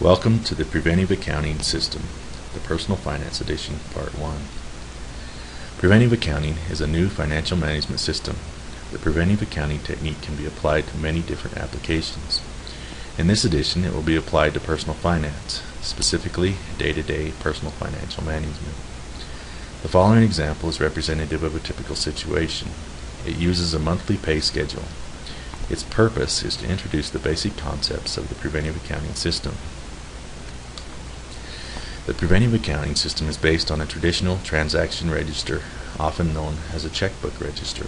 Welcome to the Preventive Accounting System, the Personal Finance Edition, Part 1. Preventive accounting is a new financial management system. The preventive accounting technique can be applied to many different applications. In this edition, it will be applied to personal finance, specifically day-to-day personal financial management. The following example is representative of a typical situation. It uses a monthly pay schedule. Its purpose is to introduce the basic concepts of the preventive accounting system. The preventive accounting system is based on a traditional transaction register, often known as a checkbook register.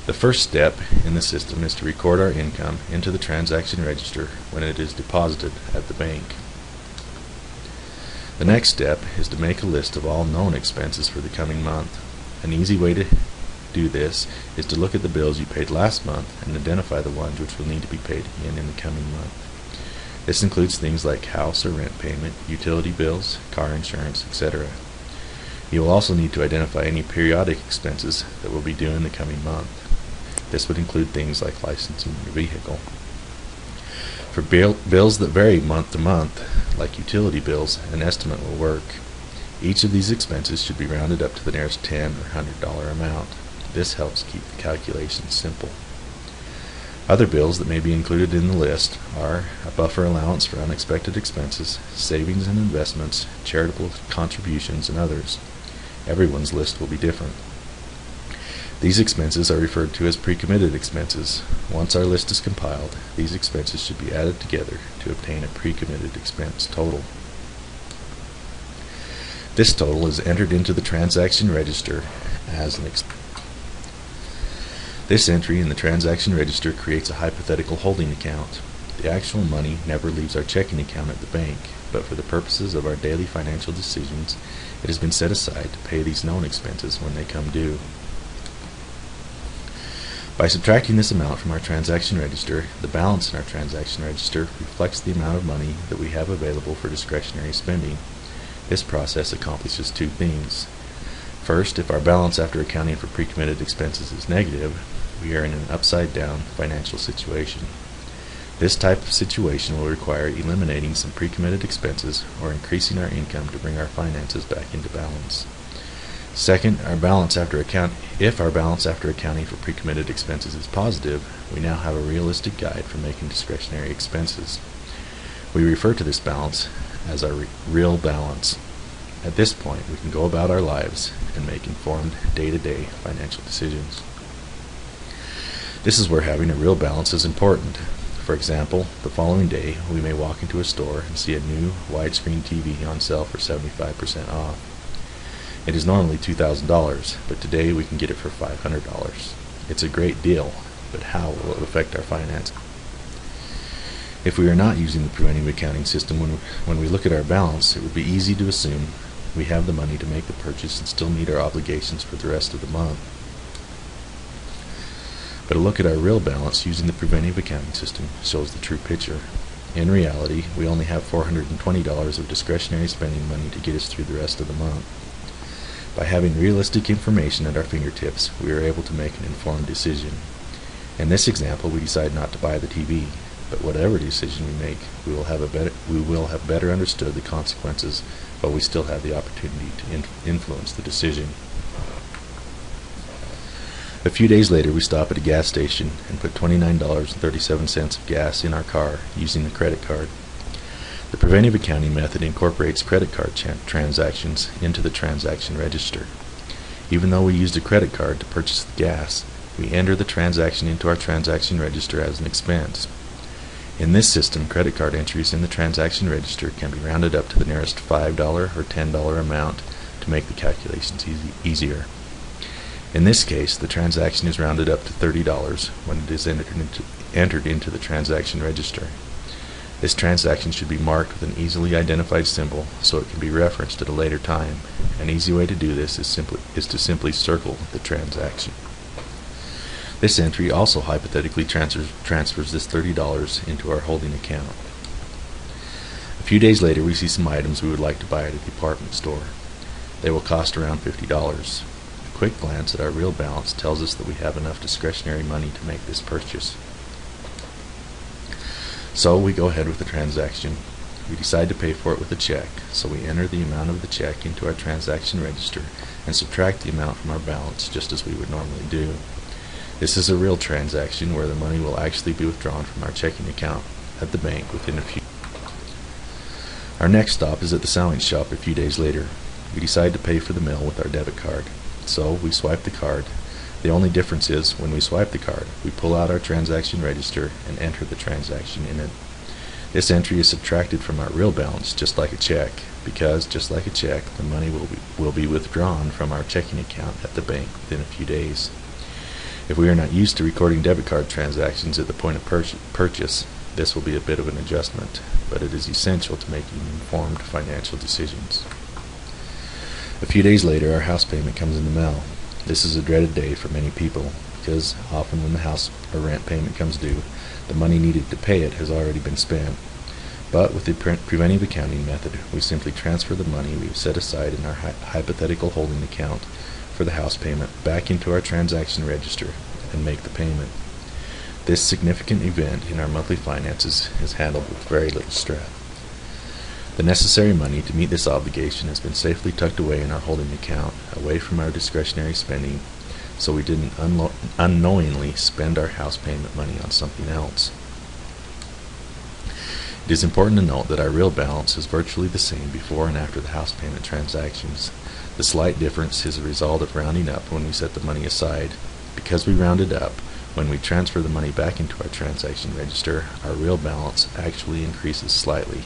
The first step in the system is to record our income into the transaction register when it is deposited at the bank. The next step is to make a list of all known expenses for the coming month. An easy way to do this is to look at the bills you paid last month and identify the ones which will need to be paid in the coming month. This includes things like house or rent payment, utility bills, car insurance, etc. You will also need to identify any periodic expenses that will be due in the coming month. This would include things like licensing your vehicle. For bills that vary month to month, like utility bills, an estimate will work. Each of these expenses should be rounded up to the nearest $10 or $100 amount. This helps keep the calculations simple. Other bills that may be included in the list are a buffer allowance for unexpected expenses, savings and investments, charitable contributions, and others. Everyone's list will be different. These expenses are referred to as pre-committed expenses. Once our list is compiled, these expenses should be added together to obtain a pre-committed expense total. This total is entered into the transaction register as an expense. This entry in the transaction register creates a hypothetical holding account. The actual money never leaves our checking account at the bank, but for the purposes of our daily financial decisions, it has been set aside to pay these known expenses when they come due. By subtracting this amount from our transaction register, the balance in our transaction register reflects the amount of money that we have available for discretionary spending. This process accomplishes two things. First, if our balance after accounting for pre-committed expenses is negative, we are in an upside-down financial situation. This type of situation will require eliminating some pre-committed expenses or increasing our income to bring our finances back into balance. Second, if our balance after accounting for pre-committed expenses is positive, we now have a realistic guide for making discretionary expenses. We refer to this balance as our real balance. At this point, we can go about our lives and make informed day-to-day financial decisions. This is where having a real balance is important. For example, the following day, we may walk into a store and see a new widescreen TV on sale for 75% off. It is normally $2,000, but today we can get it for $500. It's a great deal, but how will it affect our finance? If we are not using the preventive accounting system when we look at our balance, it would be easy to assume we have the money to make the purchase and still meet our obligations for the rest of the month. But a look at our real balance using the preventive accounting system shows the true picture. In reality, we only have $420 of discretionary spending money to get us through the rest of the month. By having realistic information at our fingertips, we are able to make an informed decision. In this example, we decide not to buy the TV, but whatever decision we make, we will have better understood the consequences, but we still have the opportunity to influence the decision. A few days later, we stop at a gas station and put $29.37 of gas in our car using the credit card. The preventive accounting method incorporates credit card transactions into the transaction register. Even though we used a credit card to purchase the gas, we enter the transaction into our transaction register as an expense. In this system, credit card entries in the transaction register can be rounded up to the nearest $5 or $10 amount to make the calculations easier. In this case, the transaction is rounded up to $30 when it is entered into the transaction register. This transaction should be marked with an easily identified symbol so it can be referenced at a later time. An easy way to do this is to simply circle the transaction. This entry also hypothetically transfers this $30 into our holding account. A few days later, we see some items we would like to buy at a department store. They will cost around $50. A quick glance at our real balance tells us that we have enough discretionary money to make this purchase. So we go ahead with the transaction. We decide to pay for it with a check, so we enter the amount of the check into our transaction register and subtract the amount from our balance just as we would normally do. This is a real transaction where the money will actually be withdrawn from our checking account at the bank within a few. Our next stop is at the sewing shop a few days later. We decide to pay for the meal with our debit card, so we swipe the card. The only difference is, when we swipe the card, we pull out our transaction register and enter the transaction in it. This entry is subtracted from our real balance just like a check, because just like a check, the money will be withdrawn from our checking account at the bank within a few days. If we are not used to recording debit card transactions at the point of purchase, this will be a bit of an adjustment, but it is essential to making informed financial decisions. A few days later, our house payment comes in the mail. This is a dreaded day for many people, because often when the house or rent payment comes due, the money needed to pay it has already been spent. But with the preventive accounting method, we simply transfer the money we've set aside in our hypothetical holding account for the house payment back into our transaction register and make the payment. This significant event in our monthly finances is handled with very little stress. The necessary money to meet this obligation has been safely tucked away in our holding account, away from our discretionary spending, so we didn't unknowingly spend our house payment money on something else. It is important to note that our real balance is virtually the same before and after the house payment transactions. The slight difference is a result of rounding up when we set the money aside. Because we rounded up, when we transfer the money back into our transaction register, our real balance actually increases slightly.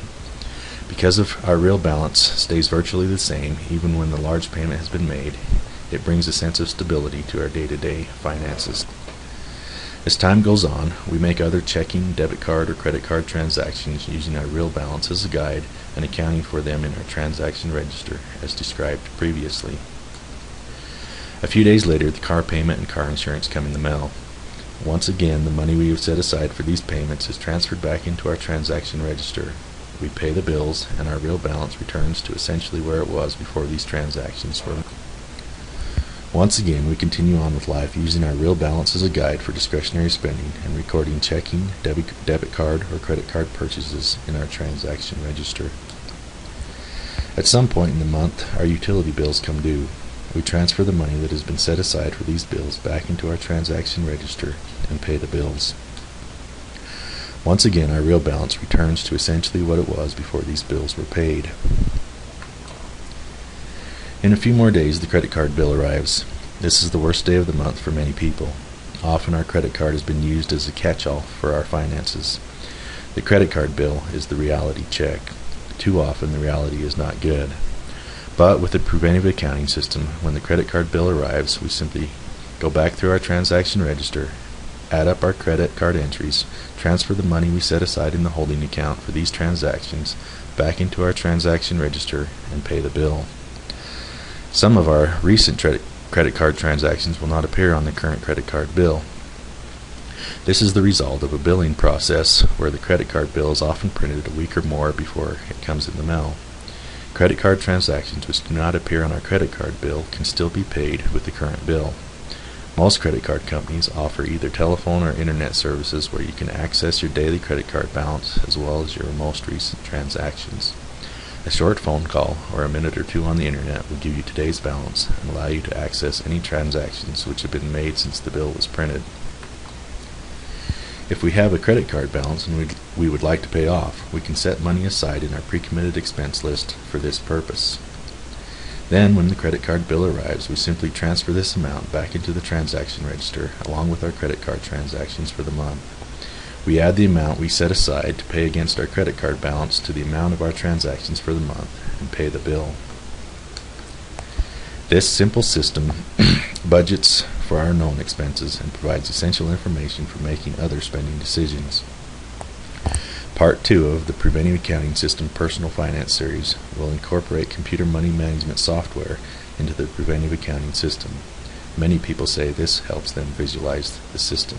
Because of our real balance stays virtually the same even when the large payment has been made, it brings a sense of stability to our day-to-day finances. As time goes on, we make other checking, debit card, or credit card transactions using our real balance as a guide and accounting for them in our transaction register as described previously. A few days later, the car payment and car insurance come in the mail. Once again, the money we have set aside for these payments is transferred back into our transaction register. We pay the bills, and our real balance returns to essentially where it was before these transactions were. Once again, we continue on with life using our real balance as a guide for discretionary spending and recording checking, debit card, or credit card purchases in our transaction register. At some point in the month, our utility bills come due. We transfer the money that has been set aside for these bills back into our transaction register and pay the bills. Once again, our real balance returns to essentially what it was before these bills were paid. In a few more days, the credit card bill arrives. This is the worst day of the month for many people. Often our credit card has been used as a catch-all for our finances. The credit card bill is the reality check. Too often the reality is not good. But with the preventive accounting system, when the credit card bill arrives, we simply go back through our transaction register, add up our credit card entries, transfer the money we set aside in the holding account for these transactions back into our transaction register, and pay the bill. Some of our recent credit card transactions will not appear on the current credit card bill. This is the result of a billing process where the credit card bill is often printed a week or more before it comes in the mail. Credit card transactions which do not appear on our credit card bill can still be paid with the current bill. Most credit card companies offer either telephone or internet services where you can access your daily credit card balance as well as your most recent transactions. A short phone call or a minute or two on the internet will give you today's balance and allow you to access any transactions which have been made since the bill was printed. If we have a credit card balance and we would like to pay off, we can set money aside in our pre-committed expense list for this purpose. Then, when the credit card bill arrives, we simply transfer this amount back into the transaction register along with our credit card transactions for the month. We add the amount we set aside to pay against our credit card balance to the amount of our transactions for the month and pay the bill. This simple system budgets for our known expenses and provides essential information for making other spending decisions. Part 2 of the Preventive Accounting System Personal Finance Series will incorporate computer money management software into the Preventive Accounting System. Many people say this helps them visualize the system.